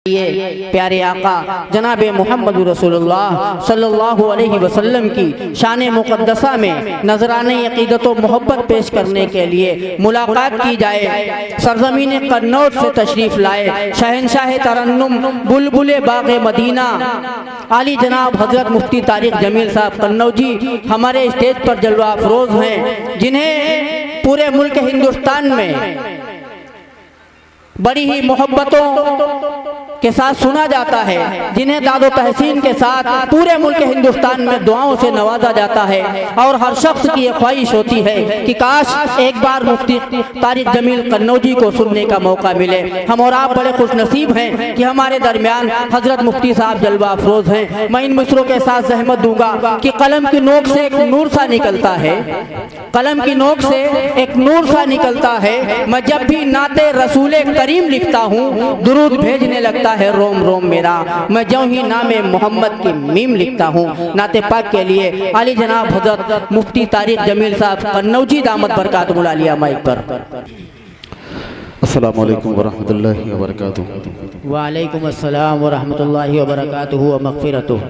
प्यारे आका जनाब मोहम्मद रसूलुल्लाह सल्लल्लाहु अलैहि वसल्लम की शान मुक़द्दसा में नजराने अक़ीदत व मोहब्बत पेश करने के लिए मुलाकात की जाए। सरज़मीन कन्नौज से तशरीफ़ लाए शहनशाह तरन्नुम बुलबुल बाग़ मदीना आली जनाब हज़रत मुफ्ती तारिक जमील साहब कन्नौजी हमारे स्टेज पर जलवा अफरोज़ हैं, जिन्हें पूरे मुल्क हिंदुस्तान में बड़ी ही मोहब्बतों के साथ सुना जाता है, जिन्हें दादो तहसीन के साथ पूरे मुल्क हिंदुस्तान में दुआओं से नवाजा जाता है। और हर शख्स की ये ख्वाहिश होती है कि काश एक बार मुफ्ती तारिक जमील कन्नौजी को सुनने का मौका मिले। हम और आप बड़े खुश नसीब हैं कि हमारे दरमियान हजरत मुफ्ती साहब जलवा अफरोज हैं। मैं इन मिसरों के साथ जहमत दूंगा कि कलम की नोक से एक नूर सा निकलता है, कलम की नोक से एक नूर सा निकलता है। मैं जब भी नाते रसूले करीम लिखता हूँ दुरूद भेजने लगता है रोम रोम मेरा। मैं जो ही नामे मोहम्मद की मीम लिखता हूँ। नाते पाक के लिए अली जनाब हजरत मुफ्ती तारिक जमील साहब कन्नौजी दामत बरकातुहू आलिया माइक पर। अस्सलामु अलैकुम वरहमतुल्लाहि वबरकातुहू। वालेकुम अस्सलाम वरहमतुल्लाहि वबरकातुहू व मग़फ़िरतुहू।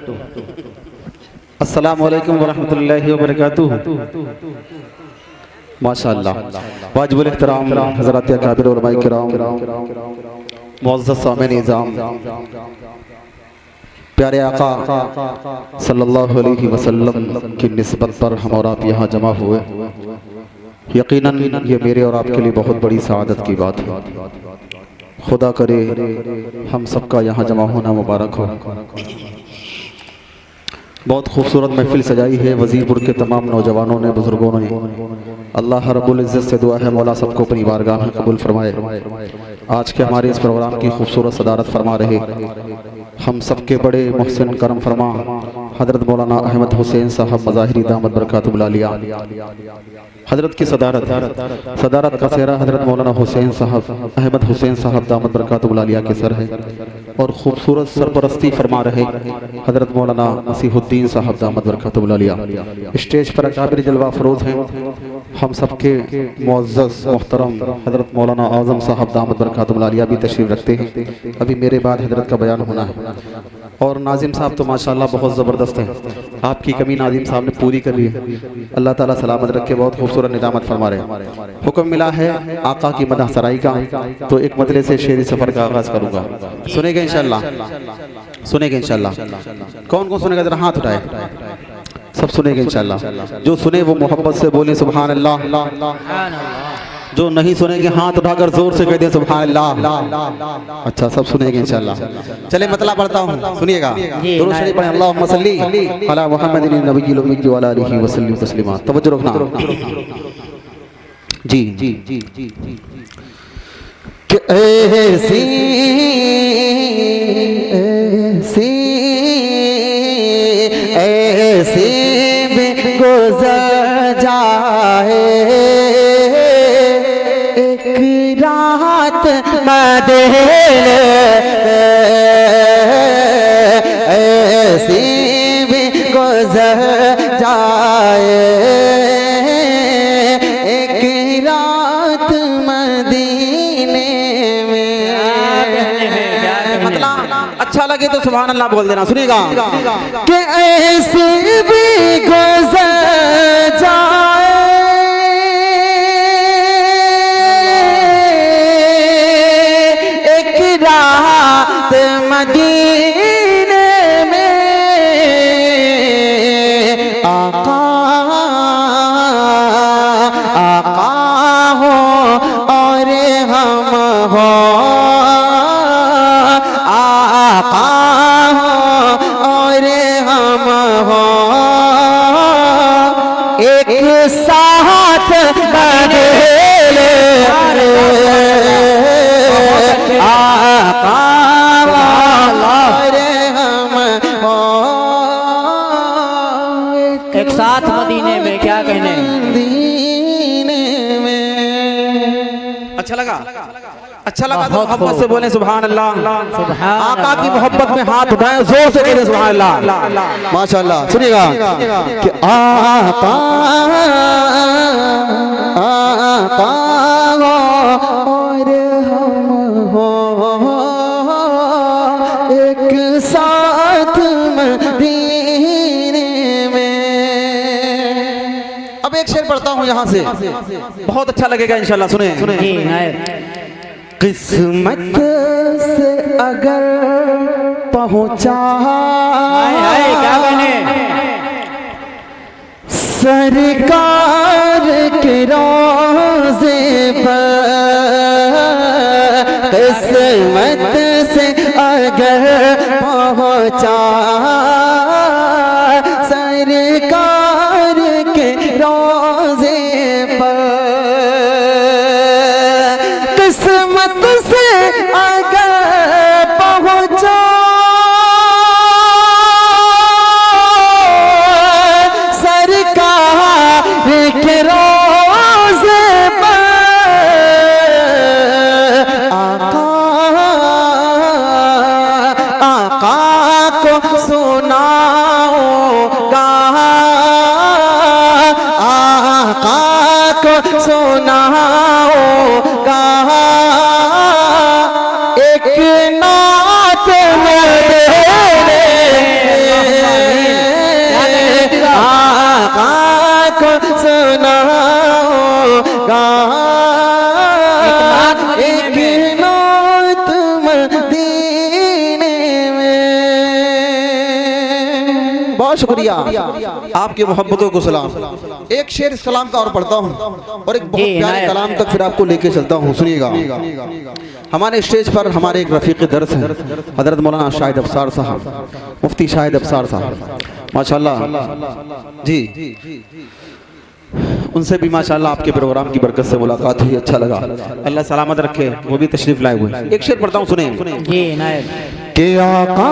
अस्सलामु अलैकुम वरहमतुल्लाहि वबरकातुहू। माशाअल्लाह वाजिबुल इहतराम हज़रात अकाबिर उलमाए किराम, मुअज़्ज़ज़ सामिन निज़ाम, प्यारे आका सल्लल्लाहु अलैहि वसल्लम की निस्बत पर हम और आप यहाँ जमा हुए, यकीनन ये मेरे और आपके लिए बहुत बड़ी सआदत की बात है। खुदा करे हम सबका यहाँ जमा होना मुबारक हो। बहुत खूबसूरत महफिल सजाई है वजीरपुर के तमाम नौजवानों ने, बुजुर्गों ने। अल्लाह रब्बुल इज़्ज़त से दुआ है मौला सबको अपनी बारगाह में कबूल फरमाए। आज के हमारे इस प्रोग्राम की खूबसूरत सदारत फरमा रहे हम सबके बड़े मोहसिन करम फरमा हज़रत मौलाना अहमद हुसैन साहब मज़ाहिरी दामत बरकातुहू आलिया। हज़रत की सदारत का सेहरा हज़रत मौलाना हुसैन साहब अहमद हुसैन साहब दामत बरकातुहू आलिया के सर है और खूबसूरत सरपरस्ती फरमा रहे हज़रत मौलाना मसीहुद्दीन साहब दामत बरकातुहू आलिया। स्टेज पर अकाबिर जलवा अफरोज हैं हम सबके मुअज़्ज़ज़ मोहतरम हज़रत मौलाना आज़म साहब दामत बरकातुहू आलिया भी तशरीफ़ रखते हैं। अभी मेरे बाद हज़रत का बयान होना है और नाजिम साहब तो माशाअल्लाह बहुत ज़बरदस्त है। आपकी कमी नाजिम साहब ने पूरी कर ली है। अल्लाह ताला सलामत रखे, बहुत खूबसूरत निजामत फरमा रहे। हुक्म मिला है आका की मदह सराई का, तो एक मतले से शेरी सफ़र का आगाज़ करूँगा। सुनेगा इंशाअल्लाह, सुनेगा इंशाअल्लाह। कौन कौन सुनेगा जरा हाथ उठाए, सब सुनेगा इंशाअल्लाह। जो सुने वो मोहब्बत से बोले सुभान अल्लाह, जो नहीं सुनेंगे हाथ उठाकर जोर से कह दे सुभान अल्लाह। अच्छा सब सुनेंगे इंशाअल्लाह। चले मतला पढ़ता हूँ, सुनिएगा। दुरूद शरीफ पढ़ें, अल्लाहुम्मा सल्ली अला मुहम्मदिन नबिय्यिल उम्मी व अला आलिहि व सल्लिम तस्लीमा। तवज्जो रखना जी जी जी जी कि ऐसी ऐसी भी गुज़र जाए रात मदीने ऐसी भी गुज़र जाए एक रात मदीने में। मतलब अच्छा लगे तो सुभान अल्लाह बोल देना। सुनिएगा कि ऐसी भी गुज़र जाए रात मदीने में आका आका हो और हम हो, आका हो और हम हो, एक साथ बदले आका एक साथ मदीने में। क्या कहने मदीने में। अच्छा लगा, अच्छा लगा तो मोहब्बत से बोले सुभान अल्लाह। आका की मोहब्बत में हाथ उठाएं, जोर से कहें सुभान अल्लाह। माशाअल्लाह। सुनिएगा कि आका आका और हम हो साथ मदीने में। अब एक शेर पढ़ता हूँ यहाँ से, बहुत अच्छा लगेगा इंशाल्लाह, सुने। किस्मत से अगर पहुँचा क्या बने सरकार के रोज़े पर, किस्मत से अगर पहुँचा सरकार के रोज़े पर, किस्मत से अगर पहुँचा के रोज़े पर, आका को सुनाऊंगा, आका को सुनाऊंगा एक नात मेरे, आका को सुनाऊंगा एक नात मदीने में। बहुत शुक्रिया, आपकी मोहब्बतों को सलाम। एक शेर इस कलाम का और पढ़ता हूँ और एक बहुत प्यारे कलाम तक फिर आपको लेके चलता हूँ, सुनिएगा। हमारे स्टेज पर हमारे एक रफीक दर्स हैं हजरत मौलाना शाहिद अफसार साहब, मुफ्ती शाहिद अफसार साहब, माशाल्लाह जी। उनसे भी माशाल्लाह आपके प्रोग्राम की बरकत से मुलाकात हुई, अच्छा लगा, अल्लाह सलामत रखे, वो भी तशरीफ लाए हुए। एक शेर पढ़ता हूँ, सुने। कि आका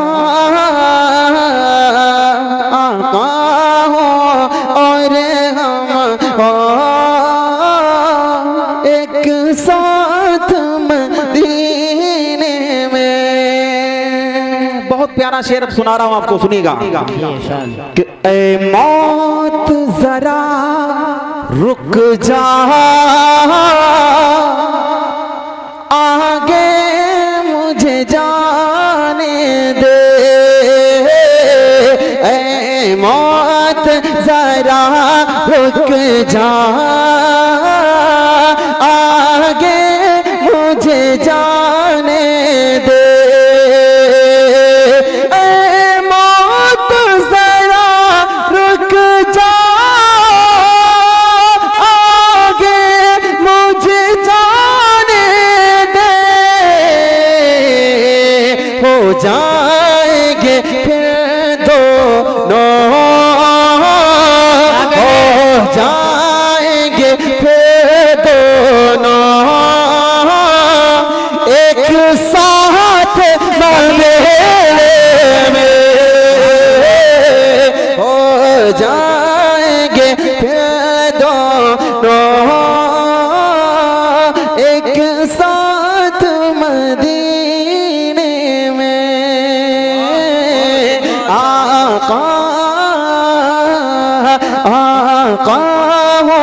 हो और हम हो एक साथ मदीने में। बहुत प्यारा शेर अब सुना रहा हूँ आपको, सुनिएगा। कि ऐ मौत जरा रुक जा, आगे मुझे जाने दे, ऐ मौत जरा रुक जा, आगे मुझे जाने दे, ऐ मौत जरा रुक जा, आगे मुझे जाने दे, हो जाएंगे फिर दोनों, हो जाएंगे फिर दोनों एक साथ मदीने में, हो जाएंगे फिर दोनों एक साथ मदीने में। आका आका हो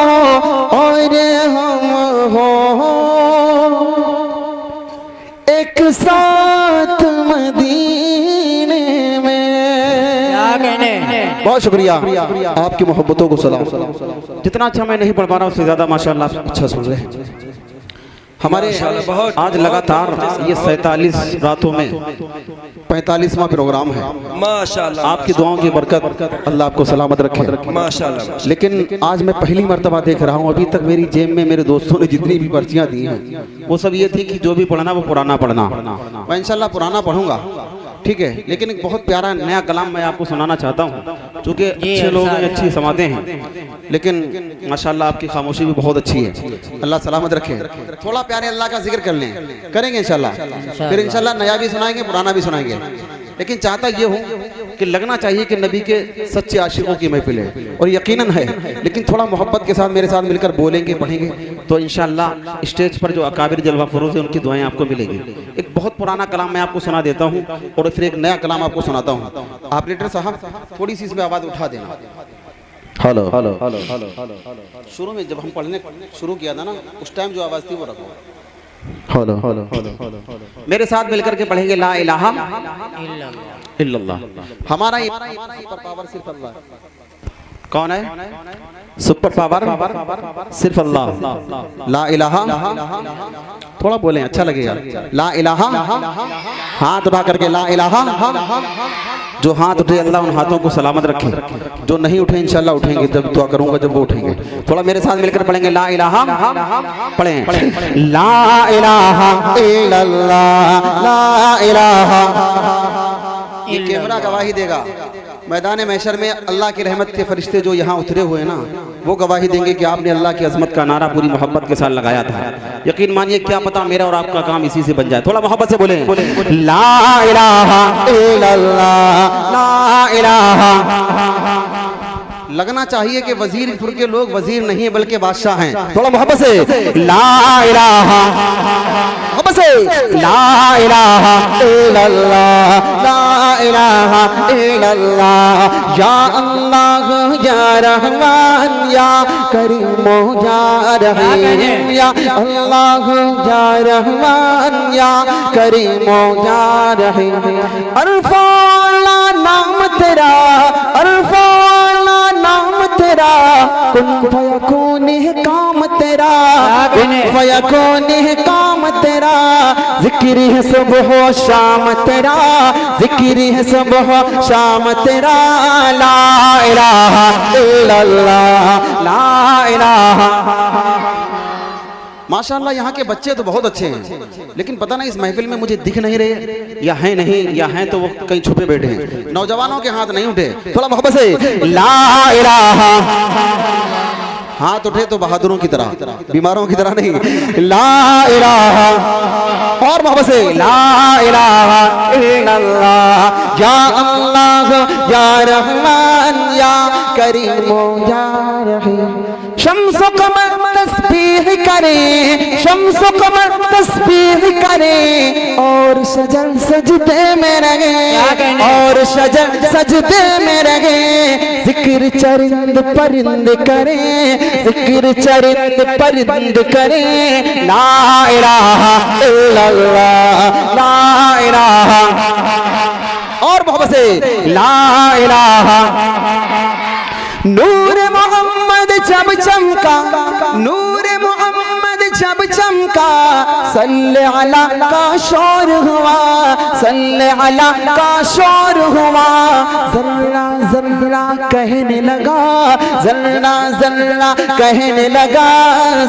और हम हो एक साथ मदीने में। बहुत शुक्रिया, आपकी मोहब्बतों को सलाम। जितना अच्छा मैं नहीं पढ़ पा रहा उससे ज्यादा माशाल्लाह अच्छा सुन रहे हैं। हमारे आज लगातार ये 47 रातों में 45वां प्रोग्राम है, माशाल्लाह। आपकी दुआओं की बरकत, अल्लाह आपको सलामत रखे, माशाल्लाह। लेकिन आज मैं पहली मर्तबा देख रहा हूँ, अभी तक मेरी जेब में मेरे दोस्तों ने जितनी भी पर्चियाँ दी हैं वो सब ये थी कि जो भी पढ़ना वो पुराना पढ़ना। मैं इंशाल्लाह पुराना पढ़ूंगा, ठीक है, लेकिन एक बहुत प्यारा नया कलाम मैं आपको सुनाना चाहता हूँ, क्योंकि अच्छे लोग हैं, अच्छी समातें हैं, लेकिन माशाल्लाह आपकी खामोशी भी बहुत अच्छी है, अल्लाह सलामत रखे। थोड़ा प्यारे अल्लाह का जिक्र कर लें, करेंगे इंशाल्लाह, फिर इंशाल्लाह नया भी सुनाएंगे, पुराना भी सुनाएंगे। लेकिन चाहता ये हूँ कि लगना चाहिए कि नबी के सच्चे आशिकों की महफिल है, और यकीनन है, लेकिन थोड़ा मोहब्बत के साथ मेरे साथ मिलकर बोलेंगे, पढ़ेंगे तो इंशाल्लाह स्टेज पर जो अकाबिर जलवा फरोज़ है उनकी दुआएं आपको मिलेंगी। एक बहुत पुराना कलाम मैं आपको सुना देता हूँ और फिर एक नया कलाम आपको सुनाता हूँ। ऑपरेटर साहब थोड़ी सी इसमें आवाज़ उठा देना। Hello hello hello hello. शुरू में जब हम पढ़ने शुरू किया था ना, उस टाइम जो आवाज़ थी वो रखो। मेरे साथ मिलकर के पढ़ेंगे ला इलाहा इल्लल्लाह। हमारा सुपर पावर सिर्फ अल्लाह। कौन है सुपर पावर? सिर्फ अल्लाह। ला इलाहा, थोड़ा बोलें अच्छा लगेगा। ला इलाहा, हाथ उठा करके ला इलाहा। जो हाथ उठे अल्लाह उन हाथों को सलामत रखे, जो नहीं उठे इंशाल्लाह उठेंगे, जब दुआ करूंगा जब वो उठेंगे। थोड़ा मेरे साथ मिलकर पढ़ेंगे ला इलाहा। पढ़ें ला इलाहा इल्लल्लाह, ला इलाहा। ये कैमरा गवाही देगा, मैदान महशर में अल्लाह की रहमत के फरिश्ते जो यहाँ उतरे हुए हैं ना, वो गवाही देंगे कि आपने अल्लाह की अजमत का नारा पूरी मोहब्बत के साथ लगाया था। यकीन मानिए क्या पता मेरा और आपका काम इसी से बन जाए। थोड़ा मोहब्बत से बोले ला इलाहा इल्लल्लाह, ला इलाहा। लगना चाहिए कि वजीरपुर के लोग वजीर नहीं है बल्कि बादशाह हैं। थोड़ा मोहब्बत से ला इलाहा, मोहब्बत से ला इलाहा इल्लल्लाह, ला इलाहा इल्लल्लाह। या अल्लाह या रहमान या करीम या रहीम, या अल्लाह या रहमान या करीम या रहीम। अरफाला नाम तेरा, अरफाला नाम तेरा, कुन फयकून काम तेरा, कुन फयकून काम तेरा। जिक्र है सुबह शाम तेरा, जिक्र है सुबह शाम तेरा। ला इलाहा इल्लल्लाह, ला इलाहा। माशाअल्लाह यहाँ के बच्चे तो बहुत अच्छे हैं, लेकिन पता नहीं इस महफिल में मुझे दिख नहीं रहे, या हैं नहीं, या हैं तो वो कहीं छुपे बैठे हैं। नौजवानों के हाथ नहीं उठे, थोड़ा मोहब्बत से ला इलाहा। हाथ उठे तो बहादुरों की तरह, बीमारों की तरह नहीं। ला इलाहा, और मोहब्बत से ला इलाहा इल्लल्लाह। या अल्लाह या रहमान या करीम या रहीम। शम्स कमर तस्बीह करे, शम्स कमर तस्बीह करे, और शजर सजदे में रहे, और शजर सजदे में रहे। जिक्र चरिंद परिंद करे, जिक्र चरिंद परिंद करे। ला इलाहा इल्लल्लाह, ला इलाहा। और मोहब्बत से ला इलाहा। नूर मोहम्मद जब चमका, नूर मोहम्मद जब चमका, सल्ले अला का शोर हुआ, सल्ले अला का शोर हुआ। जल्ला जल्ला कहने लगा, जल्ला जल्ला कहने लगा,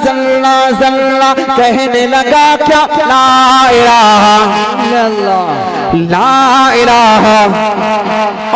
जल्ला जल्ला कहने लगा। क्या ला इलाहा इल्लल्लाह, ला इलाहा।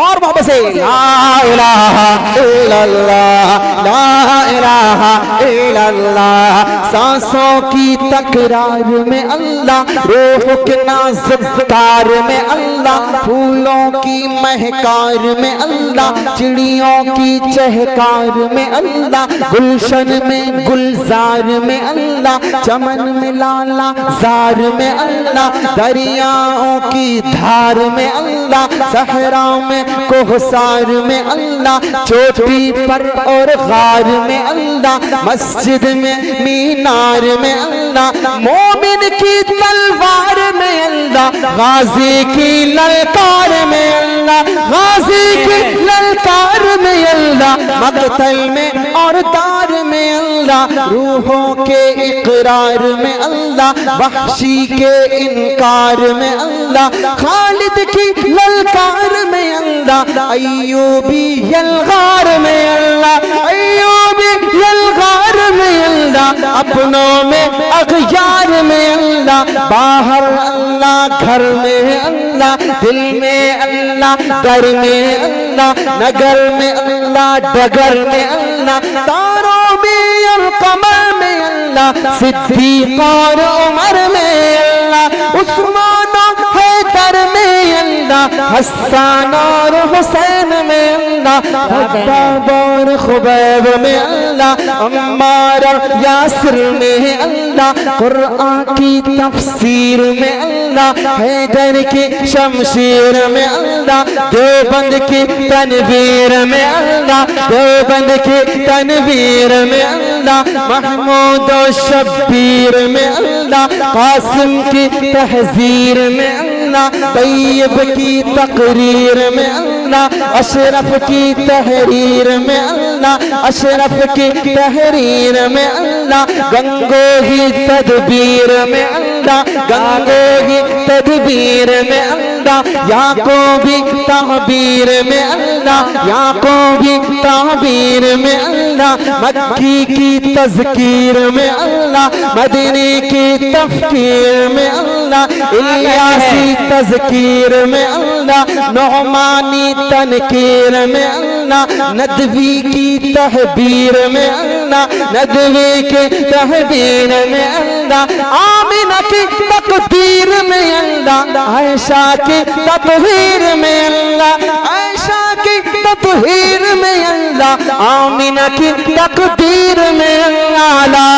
और मोहब्बत से ला इलाहा इल्लल्लाह, ला इलाहा इल्लल्लाह। सांसों की तकरार में अल्लाह, रूह के नाज़ुक तार में अल्लाह, फूलों की महकार में अल्लाह, चिड़ियों की चहकार में अल्लाह, गुलशन में गुलजार में अल्लाह, चमन में लाला जार में अल्लाह, दरियाओं की धार में अल्लाह, सहरा में कोहसार में अल्लाह, चोटी पर और गार में अल्लाह, मस्जिद में मीनार में अल्लाह, मोमिन की तलवार में अल्लाह, गाजी की ललकार में अल्लाह, गाजी की ललकार में अल्लाह, मक़तल में और दार में अल्लाह, रूहों के इकरार में अल्लाह, वहशी के इनकार में अल्लाह, खालिद की ललकार में अल्लाह, अय्यूबी यलगार में अल्लाह, अय्यूबी यलगार में अल्लाह, अपनों में अग़यार में अल्लाह, बाहर अल्लाह घर में अल्लाह, दिल में अल्लाह घर में अल्लाह, नगर में अल्लाह डगर में अल्लाह, तारों में और कमर में अल्लाह, सिद्दीक़ और उमर में अल्लाह, उस्मान और हैदर में अल्लाह, हसन और हुसैन में अल्लाह, अल्लाह, अब्बाब और खुबैब में अल्लाह, अम्मार और यासिर में अल्लाह, कुरान की तफसीर में अल्लाह, हैदर की शमशीर में अल्लाह, देवबंद की तनवीर में अल्लाह, देवबंद की तनवीर में अल्लाह, महमूद और शब्बीर में अल्लाह, कासिम की तहजीर में अल्लाह, तैयब की तकरीर में अल्लाह, अशरफ की तहरीर में अल्लाह, अशरफ की तहरीर में अल्लाह, गंगोही तदबीर में अल्लाह, गंगोही तदबीर में अल्लाह, याकूबी तहबीर में अल्लाह, याकूबी तहबीर में अल्लाह, मक्की की तज़कीर में अल्लाह, मदनी की तफ़कीर में अल्लाह, इलियासी तज़कीर में अल्लाह, नौमानी तनकीर में अल्लाह, नदवी की तहबीर में अल्लाह, नदवी के तहबीर में अल्लाह, आमिना की तकदीर में अल्लाह, आयशा की ततहीर में अल्लाह, आयशा की ततहीर में अल्लाह, आमिना की तकदीर में अल्लाह, ला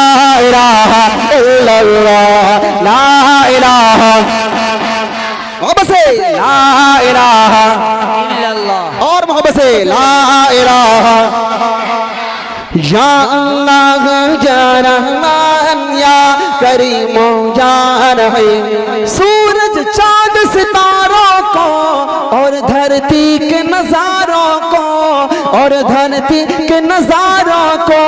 इलाहा इल्लल्लाह, ला इलाहा मोहब्बत से ला इलाहा इल्लल्लाह, और मोहब्बत से ला इलाहा, या अल्लाह या रहमान या करीम या रहीम, सूरज चाँद सितारों को और धरती के नजारों को, और धरती के नजारों को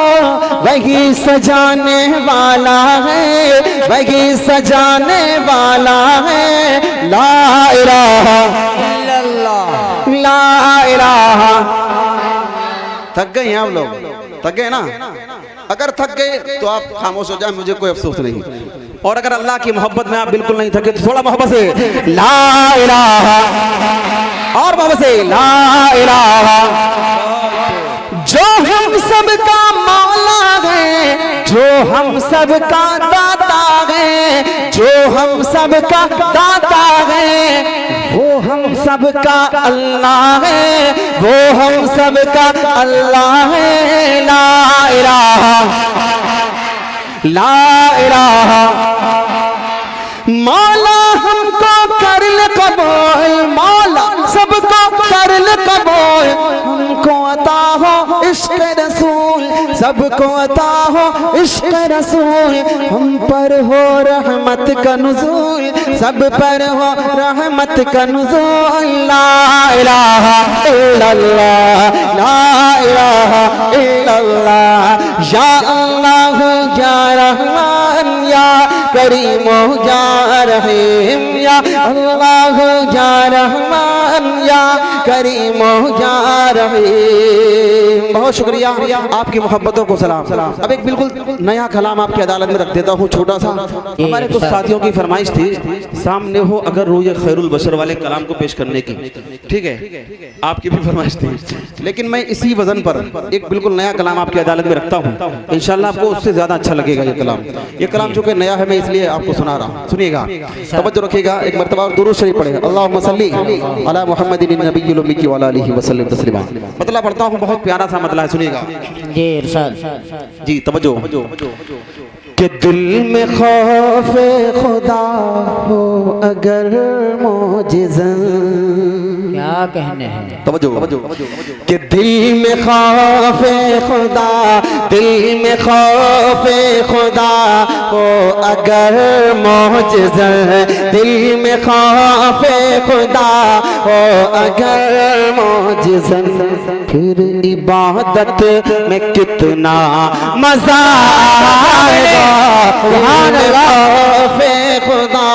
वही सजाने वाला है, वही सजाने वाला है, ला इलाहा इल्लल्लाह, ला इलाहा। थक गए हैं आप लोग? थक गए ना? अगर थक गए तो आप खामोश हो जाए, मुझे कोई अफसोस नहीं। और अगर अल्लाह की मोहब्बत में आप बिल्कुल नहीं थके तो थोड़ा मोहब्बत से ला इलाहा, और मोहब्बत से ला इलाहा। जो हम सबका मौला है, जो हम सबका दाता है, जो हम सबका दाता है, वो हम सबका अल्लाह है, वो हम सबका अल्लाह है, ला इलाहा ला इलाहा। मौला हमको कर ले कबूल, मौला सबको कर ले कबूल, हमको अता हो इश्क रसूल, सबको अता हो इश्क रसूल, हम पर हो रहमत का नुज़ूल, सब पर हो रहमत का नुज़ूल, ला इलाहा इल्लल्लाह, ला इलाहा इल्लल्लाह, या अल्लाह या रहमान या करीम या रहीम, या अल्लाह या रहमान या करीम या रहीम। बहुत शुक्रिया, आपकी मोहब्बतों को सलाम। अब एक बिल्कुल नया कलाम आपकी अदालत में रख देता हूँ, छोटा सा। हमारे कुछ साथियों की फरमाइश थी सामने हो अगर रोज़े खैरुल बशर वाले कलाम को पेश करने की, ठीक है, आपकी भी फरमाइश थी, लेकिन मैं इसी वजन पर एक बिल्कुल नया कलाम आपकी अदालत में रखता हूँ। इंशाल्लाह आपको उससे ज्यादा अच्छा लगेगा ये कलाम। ये कलाम जो कि नया है, मैं इसलिए आपको सुना रहा हूँ, सुनिएगा, तवज्जो रखिएगा। एक मर्तबा और दुरूद शरीफ पढ़ेगा, अल्लाहुम्मा सल्ली अला मुहम्मदिन नबिय्यिल उम्मी व अला आलिहि व सल्लम तस्लीमा। मतलब पढ़ता हूँ, बहुत प्यारा सा मतलब है, सुनिएगा जी इरशाद जी, तवज्जो। कि दिल में खौफे खुदा हो अगर मोजिज़न, क्या कहने हैं, तवज्जो, कि दिल में खौफे खुदा, दिल में खौफे खुदा हो अगर मोजिज़न, दिल में खौफे खुदा हो अगर मोजिज़न, फिर इबादत में कितना मजा आएगा, खौफे खुदा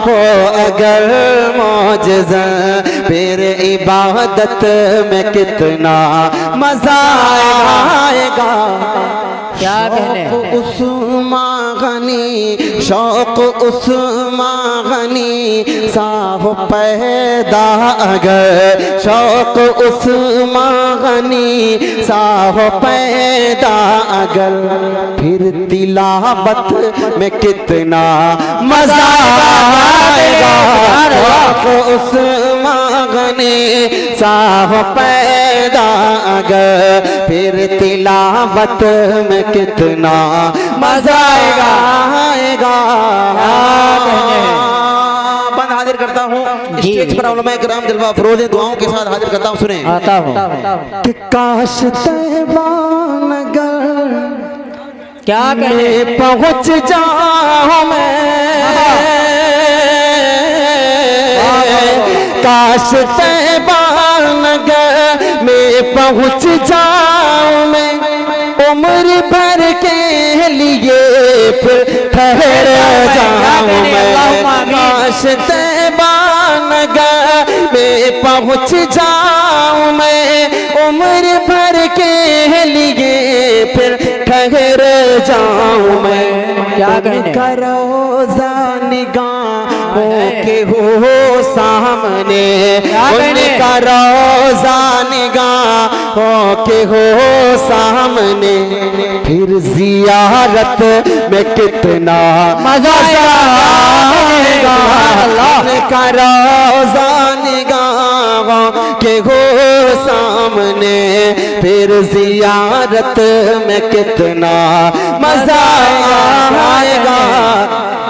हो अगर मोजिज़न, फिर इबादत में कितना मजा आएगा। क्या कहने हैं, उस्मान गनी, शौक उस्मान गनी साह पैदा अगर, शौक उस्मान गनी साह पैदा अगर, फिर तिलावत में कितना मजा आएगा। शौक उस्मान गनी सा हो पैदा अगर फिर तिलावत में कितना मजा आएगा। बंद हाजिर करता हूँ स्टेज पर उलमा किराम जलवा फरोज़ दुआओं के साथ हाजिर करता हूँ। सुने आता हूँ कि काश तैबा नगर क्या कहे पहुँच जाऊँ मैं, काश तैबा नगर में पहुँच जाऊँ मैं, उम्र भर के लिए फिर ठहर जाऊँ मैं। काश तैबा नगर में पहुँच जाऊँ मैं, उम्र भर के लिए फिर ठहर जाऊँ मैं। क्या कहने रोज़ा निगाहों के हो सामने, उनका रोज़ा निगाहों के हो सामने, फिर जियारत में कितना मजा आएगा। उनका रोज़ा निगाहों के हो सामने, फिर जियारत में कितना मजा आएगा।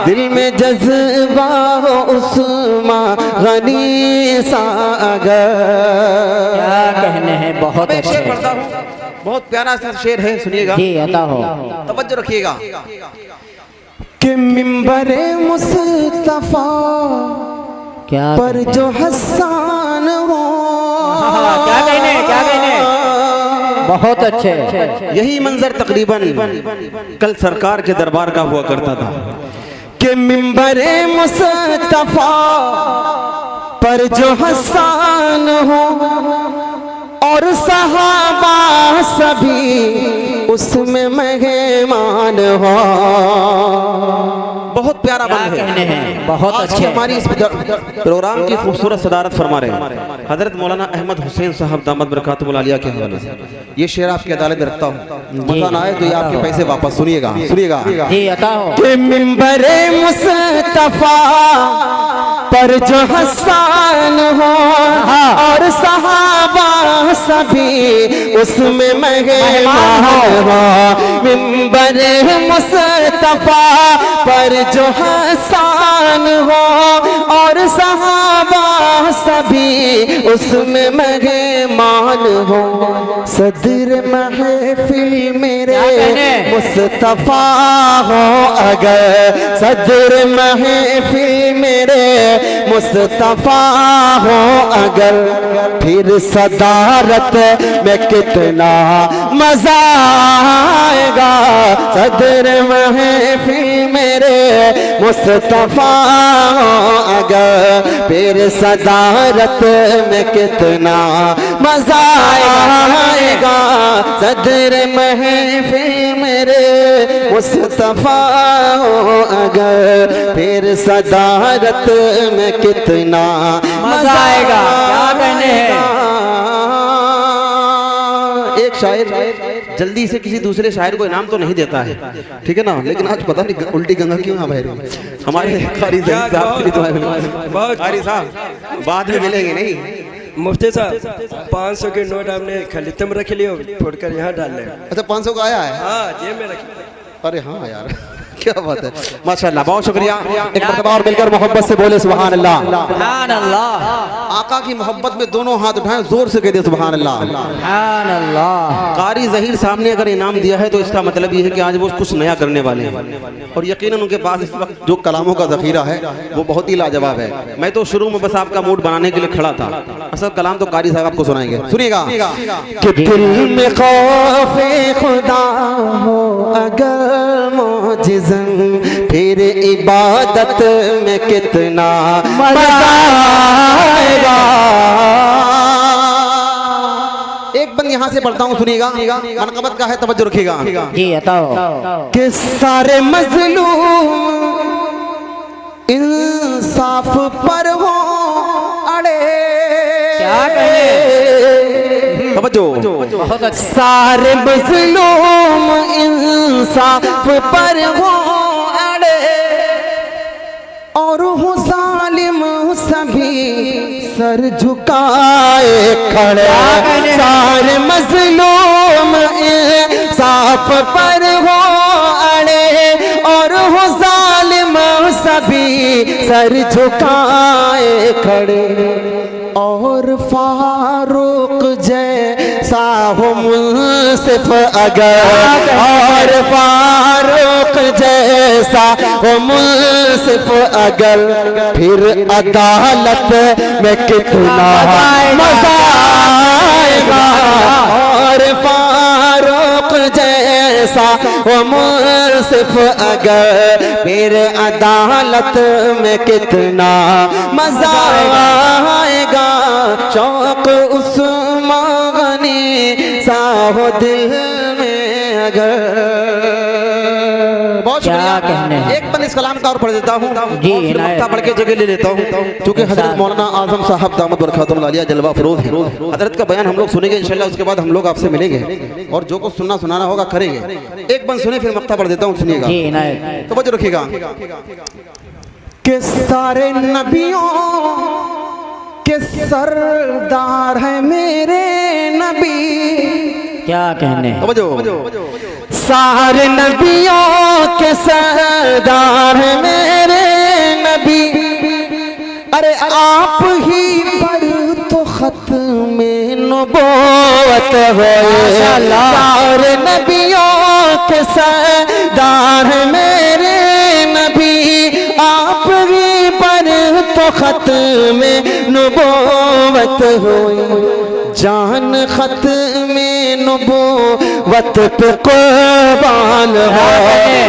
दिल में जज्बा हो उस्मा गनी सा अगर। क्या कहने हैं, बहुत अच्छे। बहुत प्यारा सा शेर है, सुनिएगा जी अता हो। तवज्जो रखिएगा कि मिंबरे मुस्तफा क्या पर जो हसन हो। क्या कहने, क्या कहने, बहुत अच्छे। यही मंजर तकरीबन कल सरकार के दरबार का हुआ करता था कि मिंबरे मुस्तफा पर जो हसन हो और सहाबा सभी उसमें मेहमान हो। बहुत प्यारा बंद है, बहुत अच्छे। हमारी इस प्रोग्राम की खूबसूरत सदारत फरमा रहे हैं हजरत मौलाना अहमद हुसैन साहब दामद बरकातुहुल आलिया के हवाले से। ये शेर आपकी अदालत में रखता हूँ, मजा ना आए तो ये आपके पैसे वापस। सुनिएगा सुनिएगा जी अता हो। कि मिंबरे मुस्तफा पर जो हसन हो और सहाबा सभी उसमें मेहमान हो। मिंबरे मुस्तफा पर जो हसन हो और सहाबा सभी उसमें मेहमान हो। सदर महफिल मेरे मुस्तफा हो अगर, सदर महफिल मेरे मुस्तफा हो अगर, फिर सदारत में कितना मजा आएगा। सदर महफिल मेरे मुस्तफा हो अगर, फिर सदारत में कितना मजा आएगा। सदर महफिल मेरे मुस्तफा हो अगर, फिर सदारत में कितना मजा आएगा। क्या कहने हैं। एक शायर जल्दी से किसी दूसरे शायर को इनाम तो नहीं देता है, ठीक है ना, लेकिन आज पता नहीं उल्टी गंगा क्यों आ बह रही है। हमारे कारी साहब बाद में मिलेंगे नहीं। मुफ्ती साहब 500 के नोट आपने खलीते में रख लियो, फोड़कर यहाँ डाल ले। अच्छा 500 का आया है? हाँ जेब में रख। अरे हाँ यार क्या बात है, माशाल्लाह, बहुत शुक्रिया। एक मरतबा और मिलकर मोहब्बत से बोले सुभान अल्लाह। सुभान अल्लाह। आका की मोहब्बत में दोनों हाथ उठाएं, जोर से कह दे सुभान अल्लाह। सुभान अल्लाह। कारी ज़हीर साहब ने अगर इनाम दिया है तो इसका मतलब ये है कि आज वो कुछ नया करने वाले हैं और यकीनन उनके पास इस वक्त जो कलामों का ज़ख़ीरा है वो बहुत ही लाजवाब है। मैं तो शुरू में बस आपका मूड बनाने के लिए खड़ा था, असल कलाम तो कारी साहब आपको सुनाएंगे। सुनिएगा कि दिल में खौफ़े खुदा हो अगर मौजिज़न, फिर इबादत में कितना मजा आएगा। एक बंद यहाँ से पढ़ता हूँ, सुनिएगा, मनक़बत का है, तवज्जो रखिएगा। जी बताओ। कि सारे मज़लूम इंसाफ पर हो अड़े। क्या कहे, बहुत अच्छा। सारे मज़लूम इंसाफ पर हो अड़े और हो जालिम सभी सर झुकाए खड़े, सारे मजलूम इंसाफ पर हो अड़े, और हो जालिम सभी सर झुकाए खड़े। और फारूक जैसा हो मुंसिफ अगर, और फारूक जैसा हो मुंसिफ अगर, फिर अदालत में कितना मजा आएगा। और फारूक जैसा हो मुंसिफ अगर, फिर अदालत में कितना मजा आएगा। शौक उस्मान गनी सा हो दिल में अगर। बहुत क्या कहने हैं। एक बंद इस कलाम का और पढ़ देता हूँ जी, और फिर मक्ता पढ़ के जगह ले लेता हूँ, क्योंकि हजरत मौलाना आजम साहब दामद बरकातुहुल आलिया जलवा फरोज है। हजरत का बयान हम लोग सुनेंगे इंशाल्लाह, उसके बाद हम लोग आपसे मिलेंगे और जो कुछ सुनना सुनाना होगा करेंगे। एक बंद सुने फिर मक्ता पढ़ देता हूँ, सुनिएगा तो बच रखिएगा। कि सारे नबियों के सरदार है मेरे नबी। क्या कहने। सारे नबियों के सरदार है मेरे नबी। अरे आप ही पर तो खत्म नबूवत है। सारे नबियों के सरदार है मेरे नबी। आप ही पर तो खत्म नबूवत हो। जान खत्म नबूवत पे कुर्बान हो।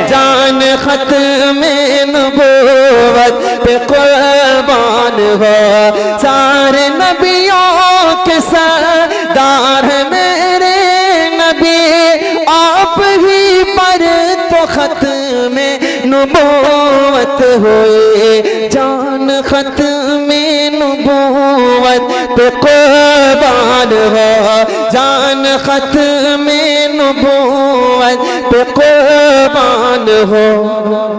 जान खत्म नबूवत पे कुर्बान हो। सारे नबियों के सरदार है मेरे नबी। आप ही पर तो खत्म नबूवत होए। जान खत्म नबूवत पे कुर्बान हो। जान खत्म नबूवत पे कुर्बान हो।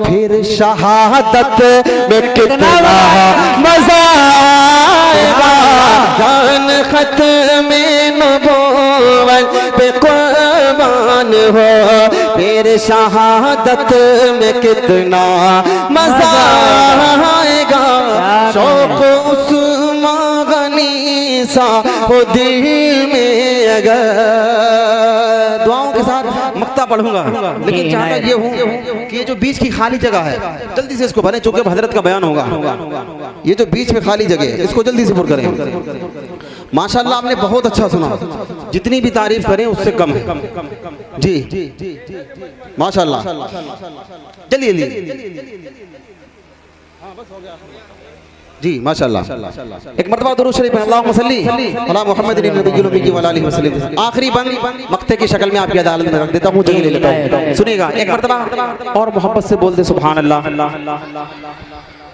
फिर शहादत में कितना मजा आएगा। जान खत्म नबूवत पे कुर्बान हो। फिर शहादत में कितना मजा आएगा। शौक उस्मान गनी सा हो दिल में अगर। दुआओं के साथ मक्ता पढ़ूंगा, लेकिन चाहता ये हूँ कि ये जो बीच की खाली जगह है जल्दी से इसको भरें, चूंकि हजरत का बयान होगा। ये जो बीच में खाली जगह है इसको जल्दी से पूरा करें। माशाल्लाह आपने बहुत अच्छा सुना, जितनी भी तारीफ करें उससे कम है जी। माशाल्लाह चलिए जी माशाल्लाह। एक मर्तबा दुरूद शरीफ में अल्लाहुम्मा सल्ली अला मुहम्मदिन नबिय्यिल उम्मी व आलिहि वसल्लम। आखिरी बंद मक्ते की शक्ल में आपकी अदालत में रख देता हूँ, जगह ले लेता हूँ, सुनिएगा एक मर्तबा और मोहब्बत से बोल दे सुभान अल्लाह।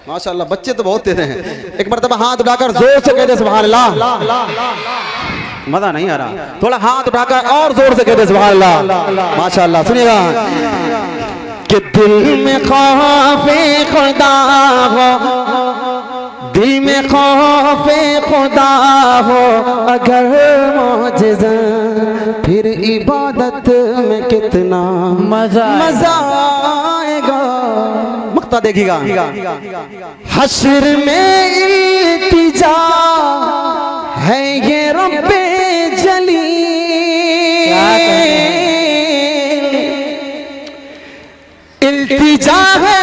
माशाल्लाह बच्चे तो बहुत तेज हैं। एक मर्तबा हाथ उठाकर जोर से कह दे सुभान अल्लाह। मजा नहीं आ रहा, थोड़ा हाथ उठाकर और जोर से कह दे सुभान अल्लाह। माशाल्लाह सुनिएगा। कि दिल में खौफे खुदा हो, दिल में खौफे खुदा हो अगर मौजिज़ा, फिर इबादत में कितना मजा आएगा। मक्ता देखिएगा। हश्र में इल्तिजा है ये रब्बे जली। इल्तिजा है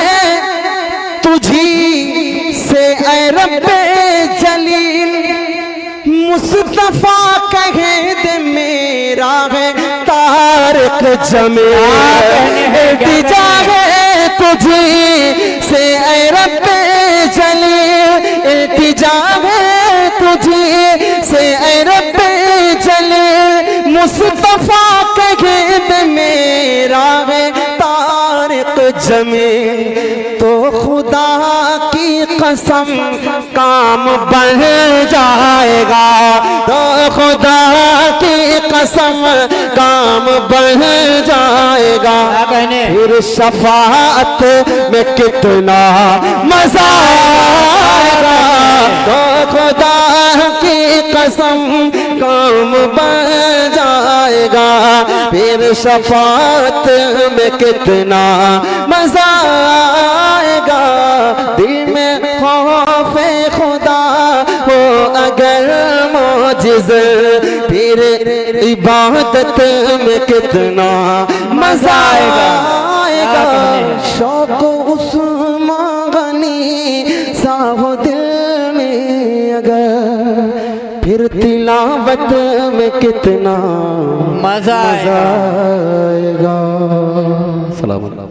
तुझी से ऐ रब्बे जलील। मुस्तफा कहे दे मेरा है तारिक जमील। इल्तिजा है तुझी से ऐ रब्बे जलील। इल्तिजा है तुझी से ऐ रब्बे जलील। मुस्तफा कहे दे मेरा है तारिक जमील। तो खुदा की कसम काम बढ़ जाएगा। तो खुदा की कसम काम बढ़ जाएगा। फिर शफाअत में कितना मजा आएगा। तो खुदा की कसम काम बढ़ जाएगा। फिर शफाअत में कितना मजा आएगा। दिल में खौफे खुदा हो अगर मौजिज़, फिर इबादत में कितना मजा आएगा। शौक उस्मान गनी साहो दिल में अगर, फिर तिलावत में कितना मजा आएगा। आएगा। सलाम।